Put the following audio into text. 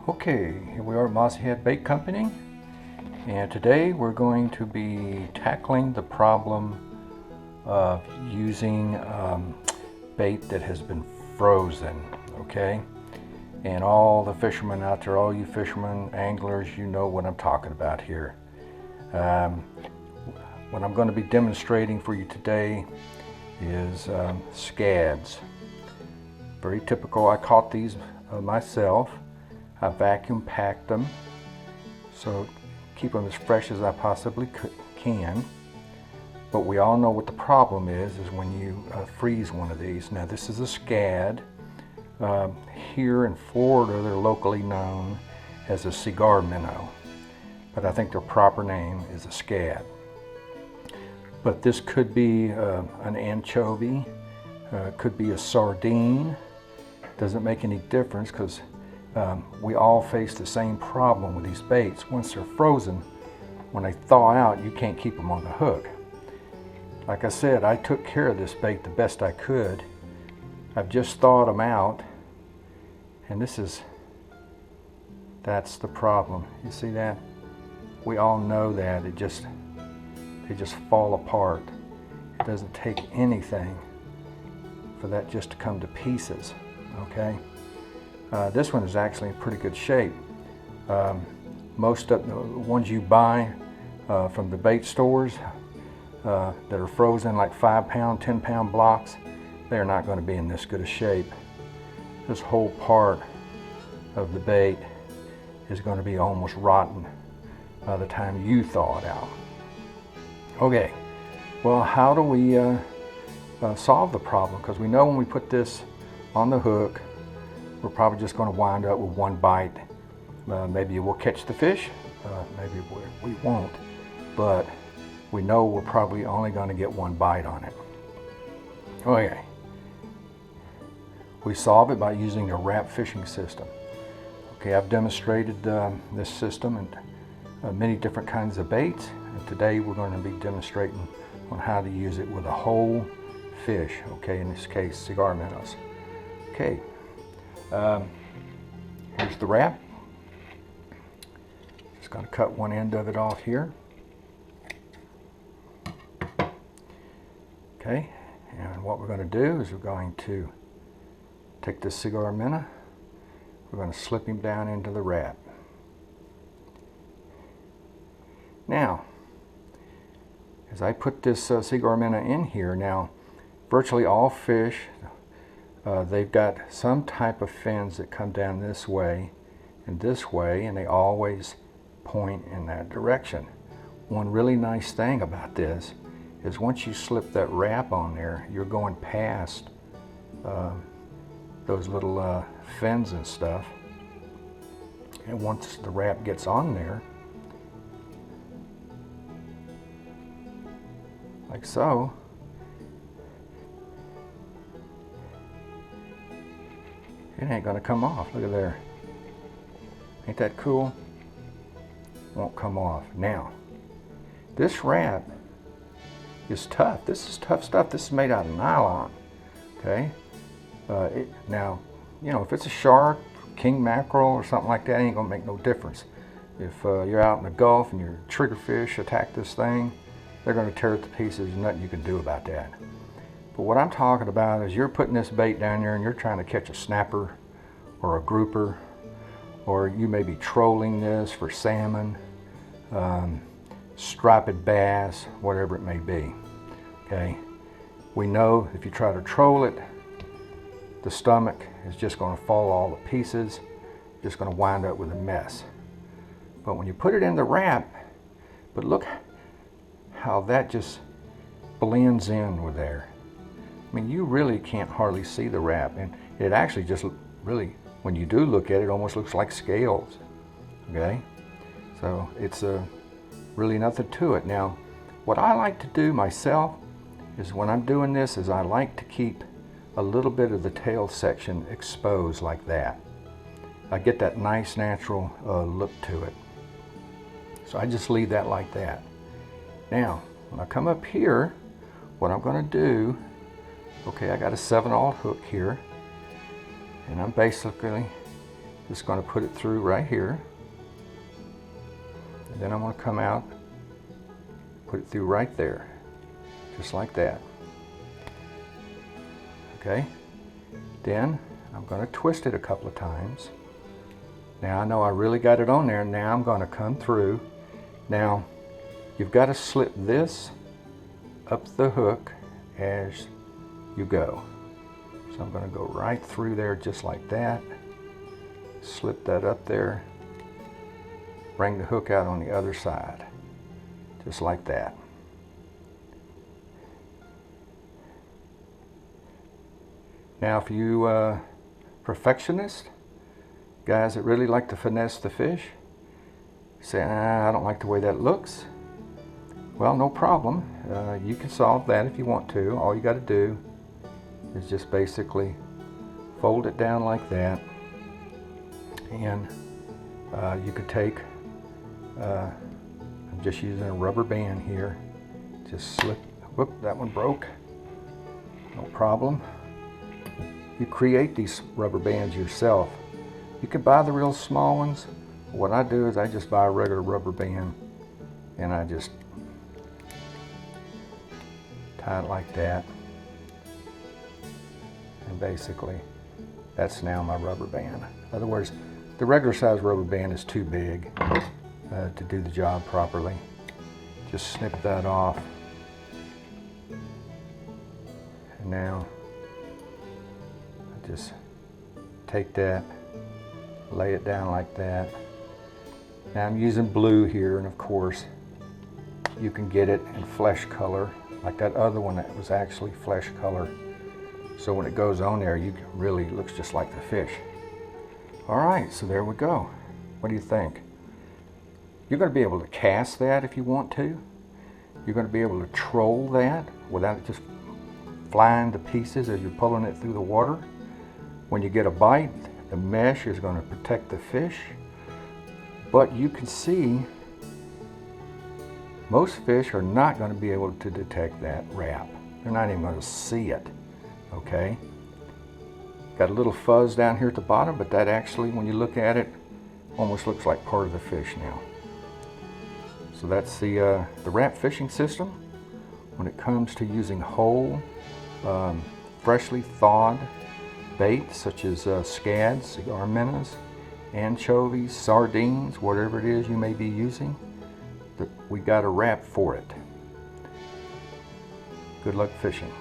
Okay, here we are at Mossy Head Bait Company, and today we're going to be tackling the problem of using bait that has been frozen, okay? And all the fishermen out there, all you fishermen, anglers, you know what I'm talking about here. What I'm going to be demonstrating for you today is Scads. Very typical. I caught these myself. I vacuum packed them, so keep them as fresh as I possibly can. But we all know what the problem is when you freeze one of these. Now this is a Scad. Here in Florida they're locally known as a Cigar Minnow, but I think their proper name is a Scad. But this could be an anchovy, could be a sardine. Doesn't make any difference because we all face the same problem with these baits. Once they're frozen, when they thaw out, you can't keep them on the hook. Like I said, I took care of this bait the best I could. I've just thawed them out, and that's the problem. You see that? We all know that. They just fall apart. It doesn't take anything for that just to come to pieces, okay? This one is actually in pretty good shape. Most of the ones you buy from the bait stores that are frozen, like 5-pound, 10-pound blocks, they're not going to be in this good a shape. This whole part of the bait is going to be almost rotten by the time you thaw it out. Okay, well, how do we solve the problem? Because we know when we put this on the hook, we're probably just going to wind up with one bite. Maybe we'll catch the fish, maybe we won't, but we know we're probably only going to get one bite on it. Okay, we solve it by using a wrap fishing system. Okay, I've demonstrated this system in many different kinds of baits, and today we're going to be demonstrating on how to use it with a whole fish, okay, in this case cigar minnows. Okay. Here's the wrap. Just going to cut one end of it off here. Okay, and what we're going to do is we're going to take this cigar minnow, we're going to slip him down into the wrap. Now, as I put this cigar minnow in here, now virtually all fish, they've got some type of fins that come down this way, and they always point in that direction. One really nice thing about this is once you slip that wrap on there, you're going past those little fins and stuff, and once the wrap gets on there, like so, it ain't gonna come off. Look at there. Ain't that cool? Won't come off. Now, this wrap is tough. This is tough stuff. This is made out of nylon. Okay? Now, you know, if it's a shark, king mackerel, or something like that, it ain't gonna make no difference. If you're out in the Gulf and your triggerfish attack this thing, they're gonna tear it to pieces. There's nothing you can do about that. But what I'm talking about is you're putting this bait down there and you're trying to catch a snapper or a grouper, or you may be trolling this for salmon, striped bass, whatever it may be. Okay, we know if you try to troll it, the stomach is just going to fall all to pieces, just going to wind up with a mess. But when you put it in the wrap, but look how that just blends in with there. I mean, you really can't hardly see the wrap, and it actually just really, when you do look at it, almost looks like scales. Okay, so it's really nothing to it. Now, what I like to do myself is when I'm doing this is I like to keep a little bit of the tail section exposed like that. I get that nice natural look to it. So I just leave that like that. Now, when I come up here, what I'm going to do, okay, I got a 7/0 hook here, and I'm basically Just going to put it through right here. And then I'm going to come out, put it through right there, just like that. Okay? Then I'm going to twist it a couple of times. Now I know I really got it on there. Now I'm going to come through. Now you've got to slip this up the hook as you go. So I'm going to go right through there just like that. Slip that up there. Bring the hook out on the other side, just like that. Now if you perfectionists, guys that really like to finesse the fish, say, I don't like the way that looks. Well, no problem. You can solve that if you want to. All you got to do is just basically fold it down like that. And you could take, I'm just using a rubber band here. Just slip, whoop, that one broke. No problem. You create these rubber bands yourself. You could buy the real small ones. What I do is I just buy a regular rubber band and I just tie it like that. And basically, that's now my rubber band. In other words, the regular size rubber band is too big to do the job properly. Just snip that off. And now, I just take that, lay it down like that. Now I'm using blue here, and of course, you can get it in flesh color, like that other one that was actually flesh color. So when it goes on there, you really looks just like the fish. All right, so there we go. What do you think? You're going to be able to cast that if you want to. You're going to be able to troll that without it just flying to pieces as you're pulling it through the water. When you get a bite, the mesh is going to protect the fish. But you can see most fish are not going to be able to detect that wrap. They're not even going to see it. Okay? Got a little fuzz down here at the bottom, but that actually, when you look at it, almost looks like part of the fish now. So that's the wrap fishing system. When it comes to using whole, freshly thawed bait, such as Scad, Cigar Minnows, Anchovies, Sardines, whatever it is you may be using, we got a wrap for it. Good luck fishing.